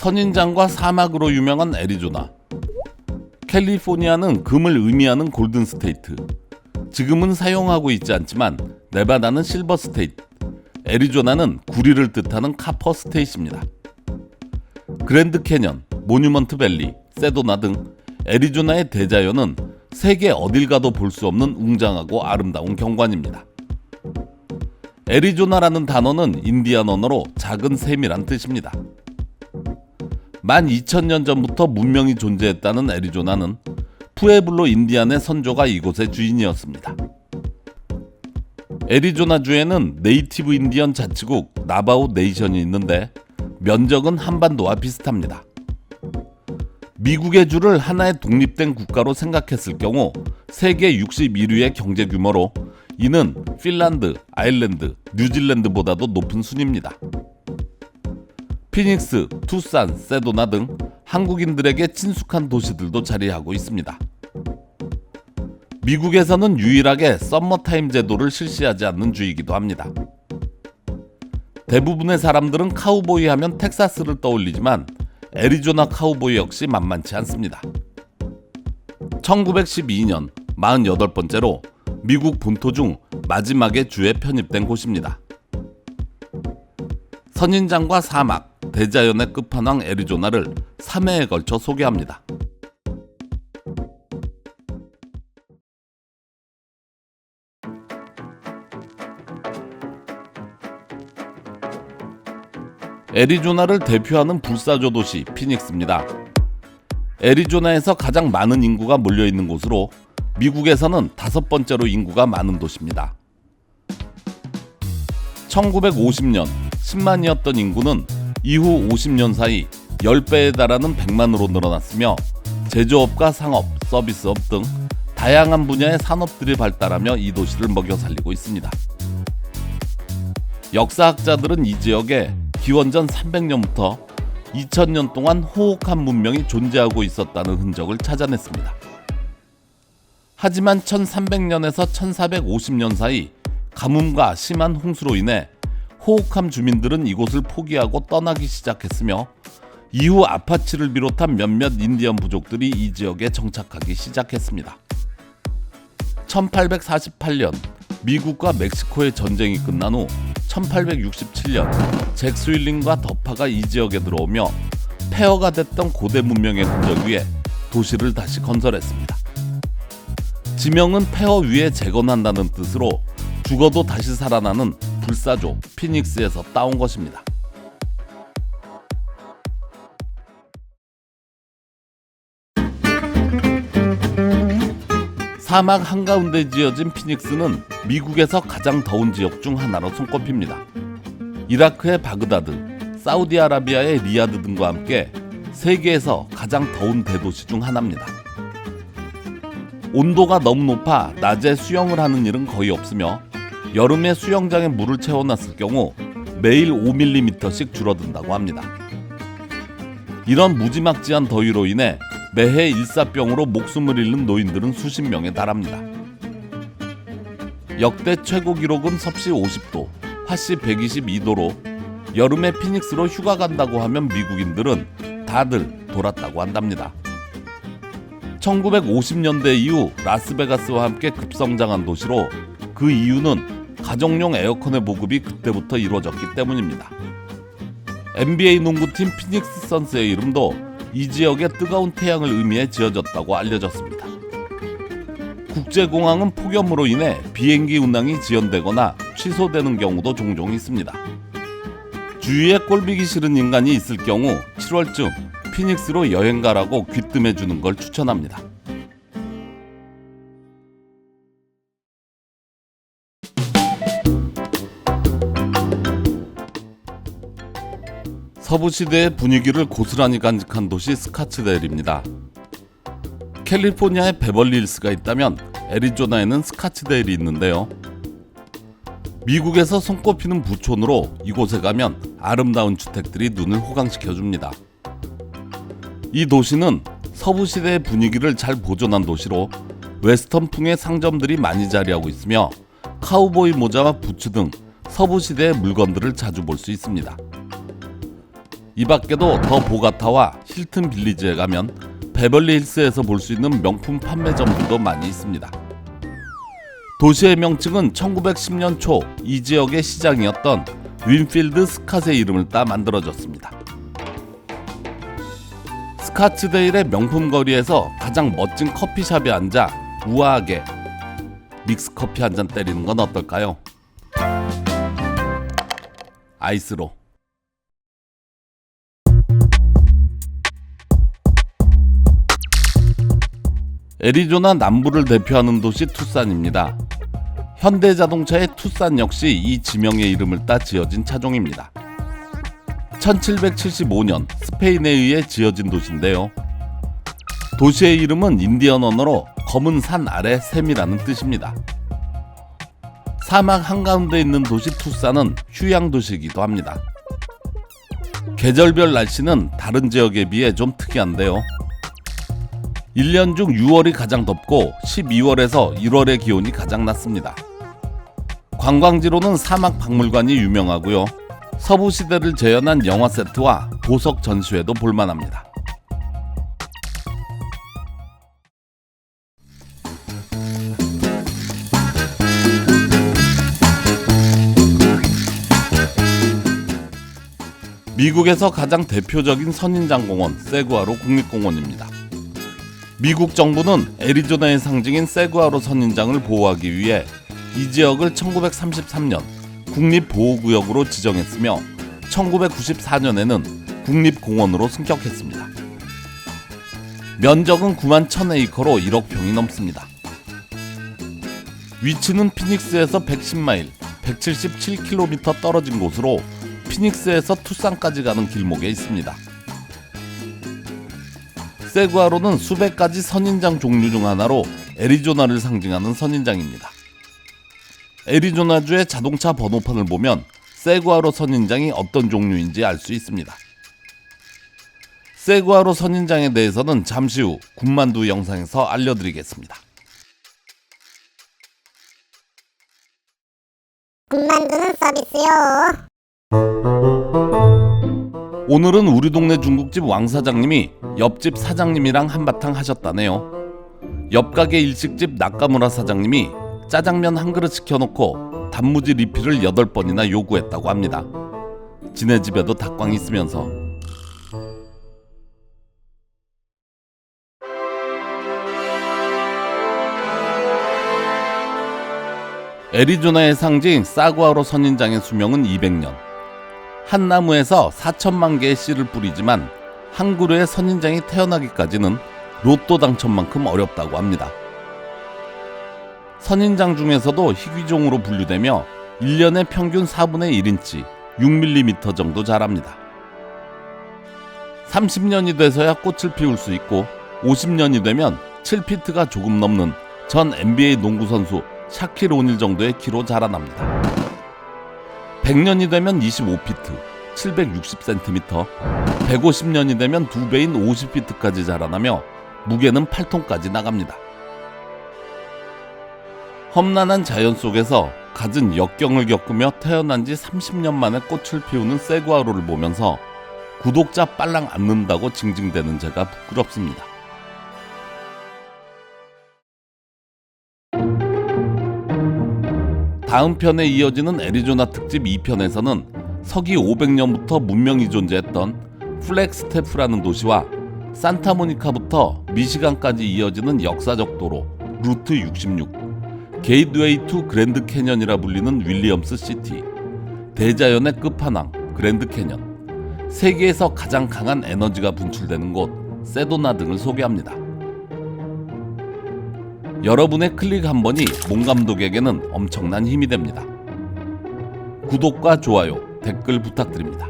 선인장과 사막으로 유명한 애리조나. 캘리포니아는 금을 의미하는 골든 스테이트. 지금은 사용하고 있지 않지만 네바다는 실버 스테이트, 애리조나는 구리를 뜻하는 카퍼 스테이트입니다. 그랜드 캐년, 모뉴먼트 밸리, 세도나 등 애리조나의 대자연은 세계 어딜 가도 볼 수 없는 웅장하고 아름다운 경관입니다. 애리조나라는 단어는 인디안 언어로 작은 샘이란 뜻입니다. 12,000년 전부터 문명이 존재했다는 애리조나는 푸에블로 인디안의 선조가 이곳의 주인이었습니다. 애리조나주에는 네이티브 인디언 자치국 나바오 네이션이 있는데 면적은 한반도와 비슷합니다. 미국의 주를 하나의 독립된 국가로 생각했을 경우 세계 61위의 경제 규모로 이는 핀란드, 아일랜드, 뉴질랜드보다도 높은 순입니다. 피닉스, 투싼, 세도나 등 한국인들에게 친숙한 도시들도 자리하고 있습니다. 미국에서는 유일하게 썸머타임 제도를 실시하지 않는 주이기도 합니다. 대부분의 사람들은 카우보이 하면 텍사스를 떠올리지만 애리조나 카우보이 역시 만만치 않습니다. 1912년 48번째로 미국 본토 중 마지막에 주에 편입된 곳입니다. 선인장과 사막, 대자연의 끝판왕 애리조나를 3회에 걸쳐 소개합니다. 애리조나를 대표하는 불사조 도시 피닉스입니다. 애리조나에서 가장 많은 인구가 몰려있는 곳으로 미국에서는 5번째로 인구가 많은 도시입니다. 1950년 10만이었던 인구는 이후 50년 사이 10배에 달하는 100만으로 늘어났으며 제조업과 상업, 서비스업 등 다양한 분야의 산업들이 발달하며 이 도시를 먹여 살리고 있습니다. 역사학자들은 이 지역에 기원전 300년부터 2000년 동안 호옥한 문명이 존재하고 있었다는 흔적을 찾아냈습니다. 하지만 1300년에서 1450년 사이 가뭄과 심한 홍수로 인해 호옥함 주민들은 이곳을 포기하고 떠나기 시작했으며 이후 아파치를 비롯한 몇몇 인디언 부족들이 이 지역에 정착하기 시작했습니다. 1848년 미국과 멕시코의 전쟁이 끝난 후 1867년 잭 스윌링과 더파가 이 지역에 들어오며 폐허가 됐던 고대 문명의 흔적 위에 도시를 다시 건설했습니다. 지명은 폐허 위에 재건한다는 뜻으로 죽어도 다시 살아나는 불사조 피닉스에서 따온 것입니다. 사막 한가운데 지어진 피닉스는 미국에서 가장 더운 지역 중 하나로 손꼽힙니다. 이라크의 바그다드, 사우디아라비아의 리야드 등과 함께 세계에서 가장 더운 대도시 중 하나입니다. 온도가 너무 높아 낮에 수영을 하는 일은 거의 없으며 여름에 수영장에 물을 채워놨을 경우 매일 5mm씩 줄어든다고 합니다. 이런 무지막지한 더위로 인해 매해 일사병으로 목숨을 잃는 노인들은 수십 명에 달합니다. 역대 최고 기록은 섭씨 50도, 화씨 122도로 여름에 피닉스로 휴가 간다고 하면 미국인들은 다들 돌았다고 한답니다. 1950년대 이후 라스베가스와 함께 급성장한 도시로 그 이유는 가정용 에어컨의 보급이 그때부터 이루어졌기 때문입니다. NBA 농구팀 피닉스 선스의 이름도 이 지역의 뜨거운 태양을 의미해 지어졌다고 알려졌습니다. 국제공항은 폭염으로 인해 비행기 운항이 지연되거나 취소되는 경우도 종종 있습니다. 주위에 꼴보기 싫은 인간이 있을 경우 7월쯤 피닉스로 여행 가라고 귀뜸해 주는 걸 추천합니다. 서부시대의 분위기를 고스란히 간직한 도시 스카츠데일입니다. 캘리포니아에 베벌리힐스가 있다면 애리조나에는 스카츠데일이 있는데요. 미국에서 손꼽히는 부촌으로 이곳에 가면 아름다운 주택들이 눈을 호강시켜줍니다. 이 도시는 서부시대의 분위기를 잘 보존한 도시로 웨스턴풍의 상점들이 많이 자리하고 있으며 카우보이 모자와 부츠 등 서부시대의 물건들을 자주 볼 수 있습니다. 이 밖에도 더 보가타와 힐튼 빌리지에 가면 베벌리 힐스에서 볼 수 있는 명품 판매점들도 많이 있습니다. 도시의 명칭은 1910년 초 이 지역의 시장이었던 윈필드 스캇의 이름을 따 만들어졌습니다. 스카츠데일의 명품 거리에서 가장 멋진 커피숍에 앉아 우아하게 믹스커피 한 잔 때리는 건 어떨까요? 아이스로. 애리조나 남부를 대표하는 도시 투싼입니다. 현대자동차의 투싼 역시 이 지명의 이름을 따 지어진 차종입니다. 1775년 스페인에 의해 지어진 도시인데요. 도시의 이름은 인디언 언어로 검은 산 아래 샘이라는 뜻입니다. 사막 한가운데 있는 도시 투싼은 휴양 도시이기도 합니다. 계절별 날씨는 다른 지역에 비해 좀 특이한데요. 1년 중 6월이 가장 덥고 12월에서 1월의 기온이 가장 낮습니다. 관광지로는 사막 박물관이 유명하고요. 서부 시대를 재현한 영화 세트와 보석 전시회도 볼만합니다. 미국에서 가장 대표적인 선인장공원 세구아로 국립공원입니다. 미국 정부는 애리조나의 상징인 세구아로 선인장을 보호하기 위해 이 지역을 1933년 국립보호구역으로 지정했으며 1994년에는 국립공원으로 승격했습니다. 면적은 9만 1000에이커로 1억 평이 넘습니다. 위치는 피닉스에서 110마일, 177km 떨어진 곳으로 피닉스에서 투싼까지 가는 길목에 있습니다. 세구아로는 수백 가지 선인장 종류 중 하나로 애리조나를 상징하는 선인장입니다. 애리조나주의 자동차 번호판을 보면 세구아로 선인장이 어떤 종류인지 알 수 있습니다. 세구아로 선인장에 대해서는 잠시 후 군만두 영상에서 알려드리겠습니다. 군만두는 서비스요. 오늘은 우리 동네 중국집 왕 사장님이 옆집 사장님이랑 한바탕 하셨다네요. 옆 가게 일식집 나카무라 사장님이 짜장면 한 그릇 시켜놓고 단무지 리필을 8번이나 요구했다고 합니다. 지네 집에도 닭광 있으면서. 애리조나의 상징 사구아로 선인장의 수명은 200년. 한 나무에서 4천만 개의 씨를 뿌리지만 한 그루의 선인장이 태어나기까지는 로또 당첨만큼 어렵다고 합니다. 선인장 중에서도 희귀종으로 분류되며 1년에 평균 4분의 1인치 6mm 정도 자랍니다. 30년이 돼서야 꽃을 피울 수 있고 50년이 되면 7피트가 조금 넘는 전 NBA 농구선수 샤킬 오닐 정도의 키로 자라납니다. 100년이 되면 25피트, 760cm, 150년이 되면 2배인 50피트까지 자라나며 무게는 8톤까지 나갑니다. 험난한 자연 속에서 갖은 역경을 겪으며 태어난 지 30년 만에 꽃을 피우는 세구아로를 보면서 구독자 빨랑 앉는다고 징징대는 제가 부끄럽습니다. 다음 편에 이어지는 애리조나 특집 2편에서는 서기 500년부터 문명이 존재했던 플렉스테프라는 도시와 산타모니카부터 미시간까지 이어지는 역사적 도로 루트 66, 게이트웨이 투 그랜드 캐년이라 불리는 윌리엄스 시티, 대자연의 끝판왕 그랜드 캐년, 세계에서 가장 강한 에너지가 분출되는 곳 세도나 등을 소개합니다. 여러분의 클릭 한 번이 몽 감독에게는 엄청난 힘이 됩니다. 구독과 좋아요, 댓글 부탁드립니다.